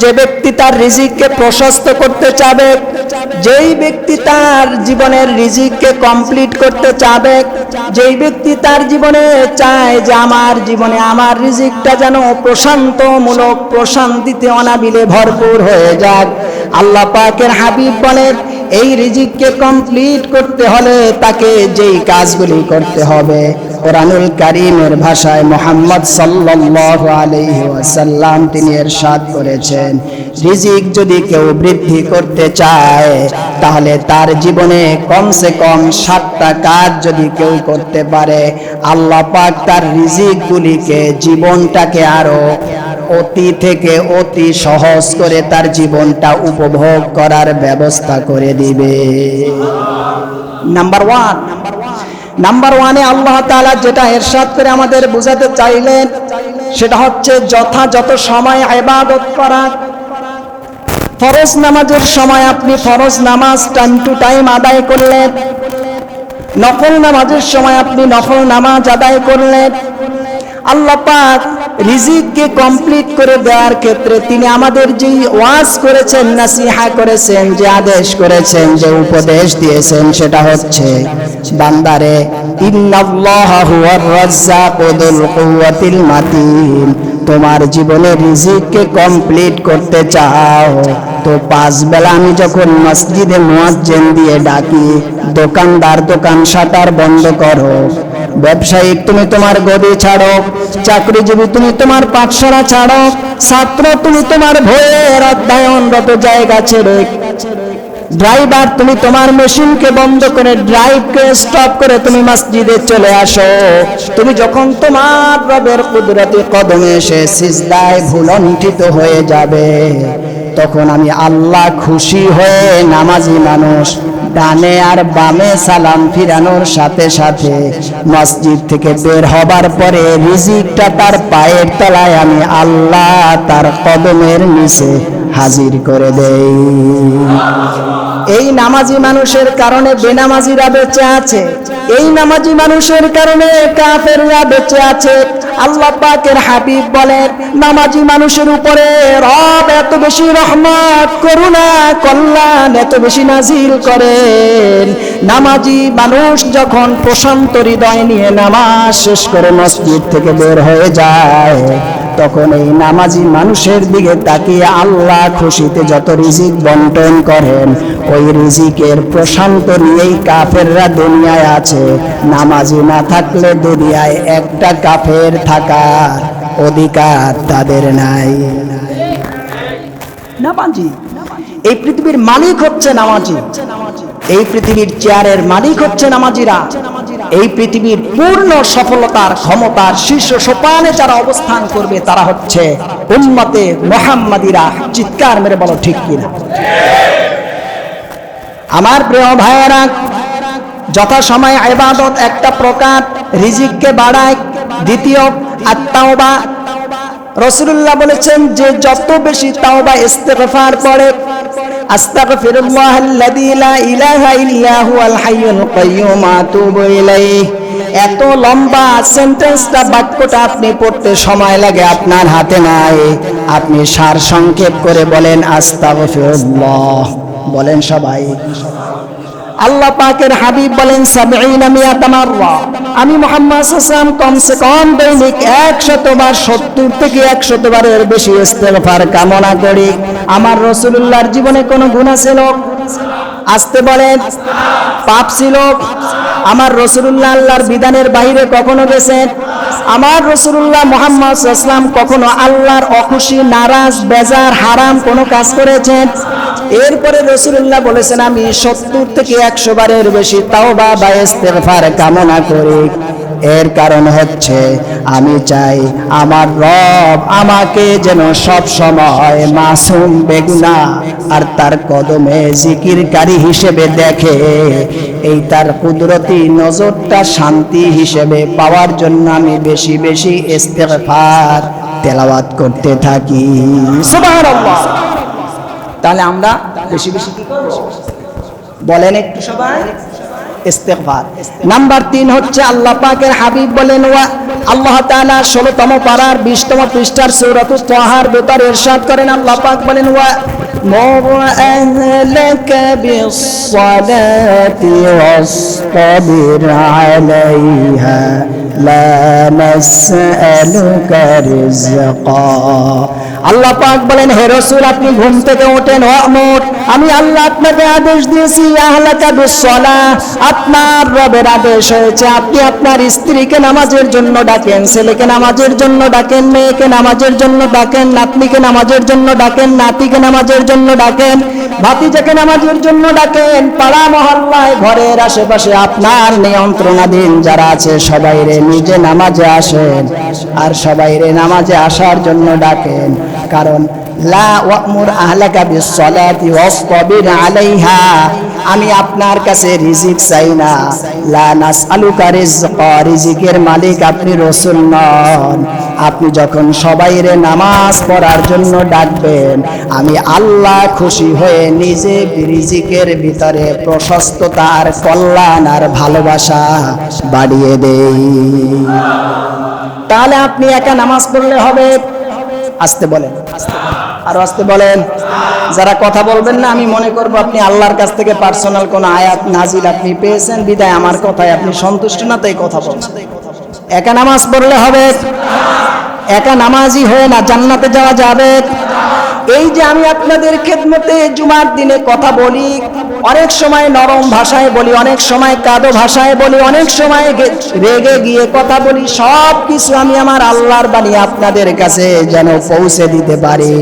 যে ব্যক্তি তার রিজিককে প্রশস্ত করতে চাবে, যেই ব্যক্তি তার জীবনের রিজিককে কমপ্লিট করতে চাবে, যেই ব্যক্তি তার জীবনে চায় যে আমার জীবনে আমার রিজিকটা যেন প্রশান্তমূলক, প্রশান্তিতে অনাবিলে ভরপুর হয়ে যাক, আল্লাহ পাকের হাবিব বলেন এই রিজিককে কমপ্লিট করতে হলে তাকে যেই কাজগুলি করতে হবে, কোরআনুল কারীমের ভাষায় মুহাম্মদ সাল্লাল্লাহু আলাইহি ওয়াসাল্লাম তিনি ইরশাদ করেছেন, রিজিক যদি কেউ বৃদ্ধি করতে চায় তাহলে তার জীবনে কমসে কম 7টা কাজ যদি কেউ করতে পারে, আল্লাহ পাক তার রিজিকগুলিকে, জীবনটাকে আরো অতি থেকে অতি সহজ করে তার জীবনটা উপভোগ করার ব্যবস্থা করে দিবে। নাম্বার ওয়ানে আল্লাহ তাআলা যেটা ইরশাদ করে আমাদের বোঝাতে চাইলেন সেটা হচ্ছে যথাযথ সময় ইবাদত করা। ফরজ নামাজের সময় আপনি ফরজ নামাজ টাইম টু টাইম আদায় করলেন, নফল নামাজের সময় আপনি নফল নামাজ আদায় করলেন। আল্লাহ পাক রিজিককে কমপ্লিট করে দেওয়ার ক্ষেত্রে তিনি আমাদের যে ওয়াজ করেছেন, নাসিহা করেছেন, যে আদেশ করেছেন, যে উপদেশ দিয়েছেন সেটা হচ্ছে, বান্দারে ইন্নাল্লাহা হুয়ার রাজ্জাকু যুল কুওয়াতিল মাতিন, তোমার জীবনে রিজিককে কমপ্লিট করতে চাও তো 5 বেলা আমি যখন মসজিদে মুয়াজ্জিন দিয়ে ডাকি, দোকানদার দোকান শাটার বন্ধ করো, ব্যবসায়িক তুমি তোমার গদি ছাড়ো, চাকরিজীবী তুমি তোমার পাঠশালা ছাড়ো, ছাত্র তুমি তোমার ভয়ের অধ্যয়নরত জায়গা ছেড়ে, ড্রাইভার তুমি তোমার মেশিনকে বন্ধ করে, ড্রাইভকে স্টপ করে তুমি মসজিদে চলে আসো। তুমি যখন তোমার রবের কুদরতি কদমে এসে সিজদায় ভুলণ্ঠিত হয়ে যাবে, তখন আমি আল্লাহ খুশি হয়ে নামাজি মানুষ ডানে আর বামে সালাম ফিরানোর সাথে সাথে মসজিদ থেকে বের হবার পরে রিজিকটা তার পায়ের তলায় আমি আল্লাহ তার কদমের নিচে হাজির করে দেই। এই নামাজি মানুষের কারণে বেনামাজিরা বেঁচে আছে, এই নামাজি মানুষের কারণে কাফেররা বেঁচে আছে। আল্লাহ পাকের হাবিব বলেন, নামাজি মানুষের উপরে রব এত বেশি রহমত, করুণা, কল্যাণ এত বেশি নাজিল করেন, নামাজি মানুষ যখন প্রশান্ত হৃদয় নিয়ে নামাজ শেষ করে মসজিদ থেকে বের হয়ে যায়, তখন এই নামাজি মানুষের দিকে তাকিয়ে আল্লাহ খুশিতে যত রিজিক বন্টন করেন, ওই রিজিকের প্রশান্ত নিয়েই কাফেররা দুনিয়ায় আছে। নামাজি না থাকলে দুনিয়ায় একটা কাফের থাকার অধিকার তাদের নাই। নামাজি, এই পৃথিবীর মালিক হচ্ছে নামাজি, এই পৃথিবীর চেয়ারের মালিক হচ্ছে নামাজিরা, এই পৃথিবীর পূর্ণ সফলতার ক্ষমতার শীর্ষ সোপানে যারা অবস্থান করবে তারা হচ্ছে উম্মতে মুহাম্মাদিরা। চিৎকার মেরে বলো ঠিক কিনা? আমার প্রিয় ভাইয়েরা, যথাসময়ে ইবাদত একটা প্রকার রিজিককে বাড়ায়। দ্বিতীয় আত-তাওবা, রাসূলুল্লাহ বলেছেন যে যত বেশি তাওবা ইস্তিগফার পড়ে, আস্তাগফিরুল্লাহাল্লাযী লা ইলাহা ইল্লা হুয়াল হাইয়ুল কাইয়্যুম আতুবু ইলাইহি, এত লম্বা সেন্টেন্সটা, বাক্যটা আপনি পড়তে সময় লাগে আপনার হাতে নাই। আপনি সার সংক্ষেপ করে বলেন আস্তাগফিরুল্লাহ, বলেন সবাই। আল্লাহ পাকের হাবিব বলেন 70 মিয়াতা মাররা, আমি মুহাম্মদ সাল্লাল্লাহু আলাইহি ওয়াসাল্লাম কমসে কম দৈনিক 100 বার, 70 থেকে 100 বারের বেশি ইস্তেগফার কামনা করি। আমার রাসূলুল্লাহর জীবনে কোনো গুনাহ ছিল? আসতে বলেন। পাপ ছিল? আমার রাসূলুল্লাহ আল্লাহর বিধানের বাইরে কখনো গেছেন? আমার রাসূলুল্লাহ মুহাম্মদ সাল্লাল্লাহু আলাইহি ওয়াসাল্লাম কখনো আল্লাহর অখুশি, নারাজ, বেজার, হারাম কোনো কাজ করেছেন? এরপরে রাসূলুল্লাহ বলেছেন আমি 70 থেকে 100 বারের বেশি তাওবা বা ইস্তেগফার কামনা করি। এর কারণ হচ্ছে আমি চাই আমার রব আমাকে যেন সব সময় মাসুম, বেগুনাহ আর তার কদমে জিকিরকারী হিসেবে দেখে। এই তার কুদরতি নজরটা শান্তি হিসেবে পাওয়ার জন্য আমি বেশি বেশি ইস্তেগফার তেলাওয়াত করতে থাকি। সুবহানাল্লাহ। তাহলে আমরা বেশি বেশি কি করব? বলেন একটু সবাই। ইস্তেগফার। নাম্বার 3 হচ্ছে আল্লাহ পাকের হাবিব বলেন, ওয়া আল্লাহ তাআলা 16তম পারার 20তম পৃষ্ঠার সূরাতুত তাহার ভিতর ইরশাদ করেন, আল্লাহ পাক বলেন, ওয়া মুর আহলাকা বিস-সালাতি ওয়াসতাবির আলাইহা লা নাসআলুকা রিজকা। আল্লাহ পাক বলেন, হে রাসূল আপনি ঘুম থেকে ওঠেন, ওয়ামুর, আমি আল্লাহ আপনাকে আদেশ দিয়েছি, আহলাকা বিস-সালাহ, আপনার রবের আদেশ হয়েছে আপনি আপনার স্ত্রীকে নামাজের জন্য ডাকেন, ছেলেকে নামাজের জন্য ডাকেন, মেয়েকে নামাজের জন্য ডাকেন, নাতনিকে নামাজের জন্য ডাকেন, নাতিকে নামাজের জন্য ডাকেন, ভাতিজাকে নামাজের জন্য ডাকেন, পাড়া মহল্লায় ঘরের আশেপাশে আপনার নিয়ন্ত্রণাধীন যারা আছে সবাইরে নিজে নামাজে আসেন আর সবাইরে নামাজে আসার জন্য ডাকেন। কারণ লা ওয়ামুর আহলাকা বিস-সালাতি ওয়াসতাবির আলাইহা, আমি আপনার কাছে রিজিক চাই না, লা নাসআলুকা রিজকা, রিজিকের মালিক আপনি রাসূল নন। আপনি যখন সবাইরে নামাজ পড়ার জন্য ডাকবেন আমি আল্লাহ খুশি হয়ে নিজে রিজিকের ভিতরে প্রশস্ততা আর কল্যাণ আর ভালোবাসা বাড়িয়ে দেই। তাহলে আপনি একা নামাজ পড়লে হবে? আস্তে বলেন, আরো আস্তে বলেন। যারা কথা বলবেন না আমি মনে করব আপনি আল্লাহর কাছ থেকে পার্সোনাল কোন আয়াত নাজিল আপনি পেয়েছেন, বিদায় আমার কথায় আপনি সন্তুষ্ট না তাই কথা বলছেন। একা নামাজ পড়লে হবে? একা নামাজি হয়ে না জান্নাতে যাওয়া যাবে? এই যে আমি আপনাদের খেদমতে জুমার দিনে কথা বলি, অনেক সময় নরম ভাষায় বলি, অনেক সময় কাদো ভাষায় বলি, অনেক সময় রেগে গিয়ে কথা বলি, সব কিছু আমি আমার আল্লাহর বাণী আপনাদের কাছে যেন পৌঁছে দিতে পারি।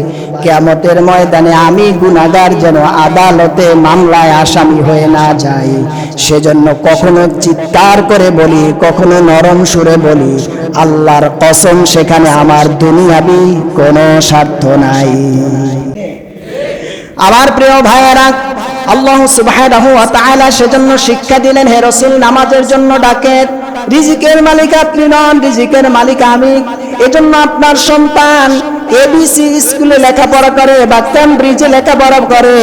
কিয়ামতের ময়দানে আমি গুনাহগার যেন আদালতে মামলায় আসামি হয়ে না যাই, সেজন্য কখনো চিৎকার করে বলি, কখনো নরম সুরে বলি। আল্লাহর কসম সেখানে আমার দুনিয়াবি কোনো স্বার্থ নাই। আমার প্রিয় ভাইয়েরা, আল্লাহ সুবহানাহু ওয়া তাআলা সেজন্য শিক্ষা দিলেন, হে রাসূল নামাজের জন্য ডাকেন, রিজিকের মালিক আপনি নন, রিজিকের মালিক আমি। এজন্য আপনার সন্তান এবিসি স্কুলে লেখাপড়া করে বা ক্যামব্রিজে লেখাপড়া করে,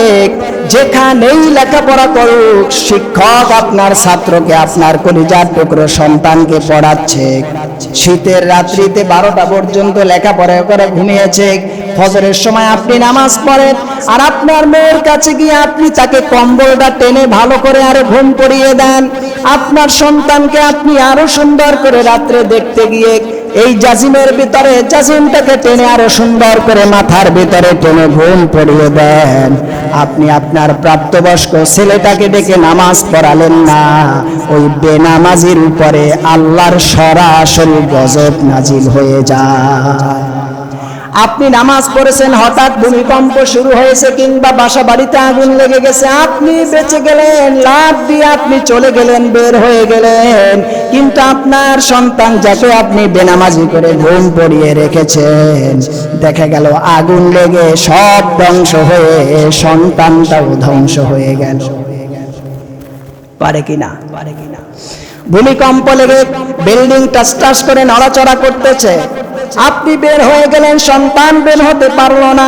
যেখানেই লেখাপড়া করুক, শিক্ষক আপনার ছাত্রকে, আপনার কলিজার টুকরো সন্তানকে পড়াচ্ছে। শীতের রাত্রিতে 12টা পর্যন্ত লেখাপড়া করে ঘুমিয়েছে, ফজরের সময় আপনি নামাজ পড়েন আর আপনার মেয়ের কাছে গিয়ে আপনি তাকে কম্বলটা টেনে ভালো করে আরো ঘুম পড়িয়ে দেন। আপনার সন্তানকে আপনি আরো সুন্দর করে রাত্রে দেখতে গিয়ে এই জাজিমের ভিতরে জাজিমটাকে টেনে আরো সুন্দর করে মাথার ভিতরে টেনে ঘুম পড়িয়ে দেন। আপনি আপনার প্রাপ্তবয়স্ক ছেলেটাকে ডেকে নামাজ পড়ালেন না, ওই বেনামাজির উপরে আল্লাহর সরাসরি গজব নাজিল হয়ে যায়। আপনি নামাজ পড়েছেন, হঠাৎ ভূমিকম্প শুরু হয়েছে কিংবা বাসা বাড়িতে আগুন লেগে গেছে, আপনি বেঁচে গেলেন, লাফ দিয়ে আপনি চলে গেলেন, বের হয়ে গেলেন, কিন্তু আপনার সন্তান যাকে আপনি বেনামাজি করে ঘুম পড়িয়ে রেখেছেন, দেখা গেল আগুন লেগে সব ধ্বংস হয়ে সন্তানটাও ধ্বংস হয়ে গেল। পারে কিনা? পারে কিনা? ভূমিকম্প লেগে বিল্ডিং টাস টাস করে নড়াচড়া করতেছে, আপনি বের হয়ে গেলেন, সন্তান বের হতে পারলো না।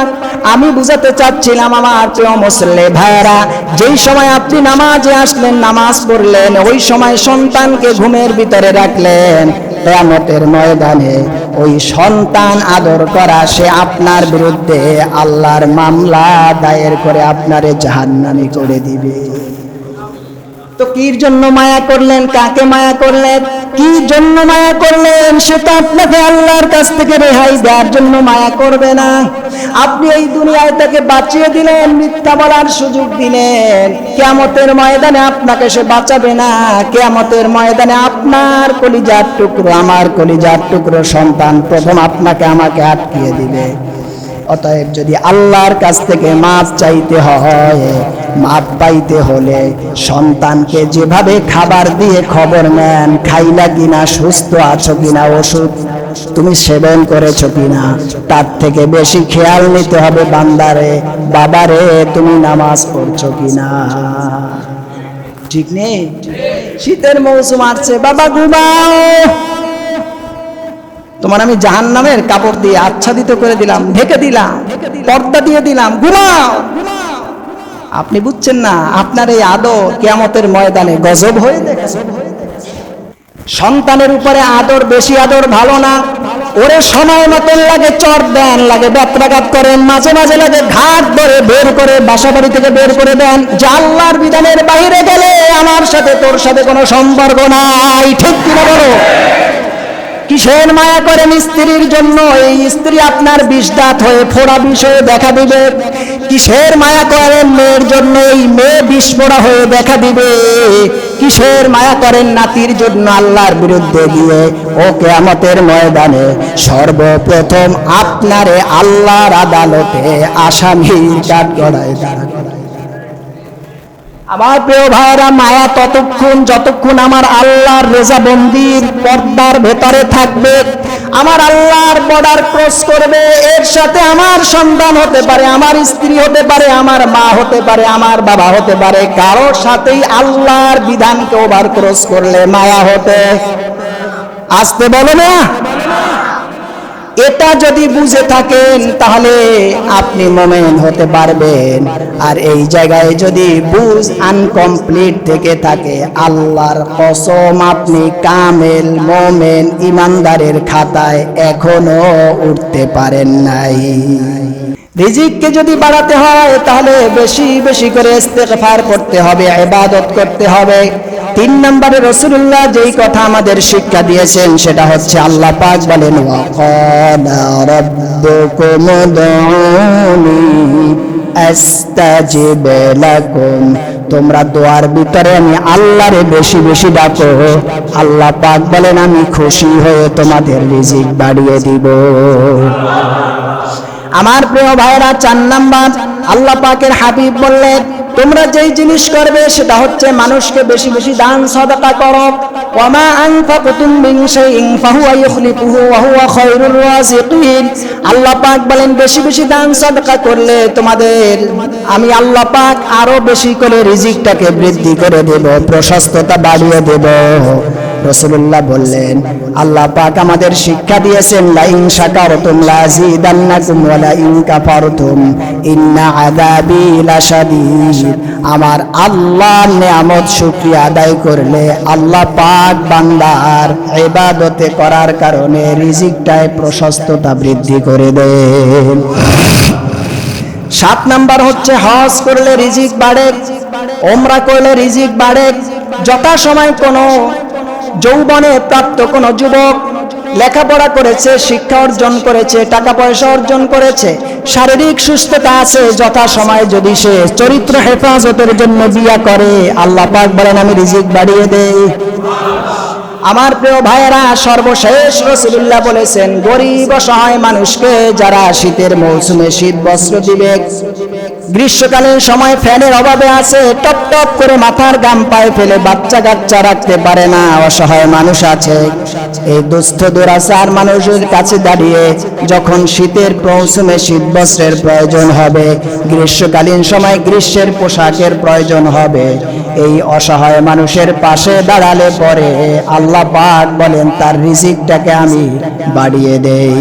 আমি বুঝাতে চাচ্ছিলাম আমার প্রিয় মুসলিম ভাইরা, যেই সময় আপনি নামাজে আসলেন, নামাজ পড়লেন, ওই সময় সন্তানকে ঘুমের ভিতরে রাখলেন, কিয়ামতের ময়দানে ওই সন্তান আদর করা সে আপনার বিরুদ্ধে আল্লাহর মামলা দায়ের করে আপনারে জাহান্নামী করে দিবে। তো কির জন্য মায়া করলেন? কাকে মায়া করলেন? কি জন্য মায়া করলেন? সেটা আপনাকে আল্লাহর কাছ থেকে রেহাই দেওয়ার জন্য মায়া করবে না। আপনি এই দুনিয়ায় তাকে বাঁচিয়ে দিলেন, মিথ্যা বলার সুযোগ দিলেন, কিয়ামতের ময়দানে আপনাকে সে বাঁচাবে না। কিয়ামতের ময়দানে আপনার কলিজার টুকরো, আমার কলিজার টুকরো সন্তান প্রথম আপনাকে আমাকে আটকিয়ে দিবে। অতএব যদি আল্লাহর কাছ থেকে মাপ চাইতে হয়, মাপ পাইতে হলে সন্তানকে যেভাবে খাবার দিয়ে খবর নেন, খাইলা কিনা, সুস্থ আছো কিনা, ওষুধ তুমি সেবন করেছো কিনা, তার থেকে বেশি খেয়াল নিতে হবে বান্দারে, বাবারে তুমি নামাজ পড়ছো কিনা। ঠিক নেই? শীতের মৌসুম আসছে, বাবা ঘুমাও, তোমার আমি জাহান্নামের কাপড় দিয়ে আচ্ছাদিত করে দিলাম, ঢেকে দিলাম, পর্দা দিয়ে দিলাম, ঘুমাও। আপনি বুঝছেন না, আপনার এই আদর কিয়ামতের ময়দানে গজব হয়ে দেখে। সন্তানের উপরে আদর, বেশি আদর ভালো না। ওরে সময় মতন লাগে চর দেন, লাগে ব্যত্রাঘাত করেন, মাঝে মাঝে লাগে ঘাট ধরে বের করে বাসা বাড়ি থেকে বের করে দেন, যে আল্লাহর বিধানের বাইরে গেলে আমার সাথে তোর সাথে কোনো সম্পর্ক নাই। ঠিক কিনা বলো? কিসের মায়া করেন স্ত্রীর জন্য? এই স্ত্রী আপনার বিষ দাঁত হয়ে ফোড়া বিষয়ে দেখা দিবে। কিসের মায়া করেন মেয়ের জন্য? এই মেয়ে বিষ ফোড়া হয়ে দেখা দিবে। কিসের মায়া করেন নাতির জন্য? আল্লাহর বিরুদ্ধে গিয়ে ও কিয়ামতের ময়দানে সর্বপ্রথম আপনারে আল্লাহর আদালতে আসামির কাঠগড়ায় দাঁড় করায়। আমার প্রিয় ভাইরা, মায়া ততক্ষণ যতক্ষণ আমার আল্লাহর রেজাবন্দির পর্দার ভেতরে থাকবে। আমার আল্লাহর বর্ডার ক্রস করবে, এর সাথে আমার সন্তান হতে পারে, আমার স্ত্রী হতে পারে, আমার মা হতে পারে, আমার বাবা হতে পারে, কারোর সাথেই আল্লাহর বিধানকে ওভার ক্রস করলে মায়া হতে আসতে বলো না। এটা যদি বুঝে থাকেন তাহলে আপনি মুমিন হতে পারবেন। আর এই জায়গায় যদি বুঝ আনকমপ্লিট থেকে থাকে, আল্লাহর কসম আপনি কামেল মুমিন ইমানদারের খাতায় এখনো উঠতে পারেন নাই। রিজিককে যদি বাড়াতে হয় তাহলে বেশি বেশি করে ইস্তেগফার করতে হবে, ইবাদত করতে হবে। 3 নম্বরে রাসূলুল্লাহ যেই কথা আমাদের শিক্ষা দিয়েছেন সেটা হচ্ছে আল্লাহ পাক বলেন, ওয়াকালা রাব্বুকুম উদউনি আস্তাজিব লাকুম। তোমরা দোয়ার ভিতরে আমি আল্লাহরে বেশি বেশি ডাকো, আল্লাহ পাক বলেন আমি খুশি হয়ে তোমাদের রিজিক বাড়িয়ে দিব। আমার প্রিয় ভাইরা, 4 নাম্বার আল্লাহ পাকের হাবিব বললেন, তোমরা যেই জিনিস করবে সেটা হচ্ছে মানুষকে বেশি বেশি দান সাদাকা করো। ওয়ামা আনফাকতুম মিন শাইইন ফাহুয়া ইখলিফুহু ওয়া হুয়া খায়রুর রাযিকিন। আল্লাহ পাক বলেন বেশি বেশি দান সাদাকা করলে তোমাদের আমি আল্লাহ পাক আরো বেশি করে রিজিকটাকে বৃদ্ধি করে দেব, প্রশস্ততা বাড়িয়ে দেব। রাসূলুল্লাহ বললেন, আল্লাহ পাক আমাদের শিক্ষা দিয়েছেন, লা ইন শাকারতুম লাযিদান্নাকুম ওয়া লা ইন কাফারতুম ইন্না আযাবি লাশাদীদ। আমার আল্লাহর নিয়ামত শুকরিয়া আদায় করলে আল্লাহ পাক বান্দার ইবাদতে করার কারণে রিজিকটায় প্রশস্ততা বৃদ্ধি করে দেন। 7 নাম্বার হচ্ছে হজ করলে রিজিক বাড়ে, ওমরা করলে রিজিক বাড়ে। যথাসময় কোনো যৌবনে প্রাপ্ত কোনো যুবক লেখাপড়া করেছে, শিক্ষা অর্জন করেছে, টাকা পয়সা অর্জন করেছে, শারীরিক সুস্থতা আছে, যথাসময়ে যদি সে চরিত্র হেফাজতের জন্য বিয়া করে, আল্লাহ পাক বলেন আমি রিজিক বাড়িয়ে দেই। আমার প্রিয় ভাইয়েরা, সর্বশেষ রাসূলুল্লাহ বলেছেন, গরিব অসহায় মানুষকে যারা শীতের মৌসুমে শীত বস্ত্র দিবে, গ্রীষ্মকালীন সময় ফ্যানের অভাবে আছে, টপ টপ করে মাথার ঘাম পায়ে ফেলে বাচ্চা কাচ্চা রাখতে পারে না, অসহায় মানুষ আছে, এই দুস্থ দুরাচার মানুষের কাছে দাঁড়িয়ে যখন শীতের মৌসুমে শীত বস্ত্রের প্রয়োজন হবে, গ্রীষ্মকালীন সময় গ্রীষ্মের পোশাকের প্রয়োজন হবে, এই অসহায় মানুষের পাশে দাঁড়ালে পরে আল্লাহ পাক বলেন তার রিজিকটাকে আমি বাড়িয়ে দেই।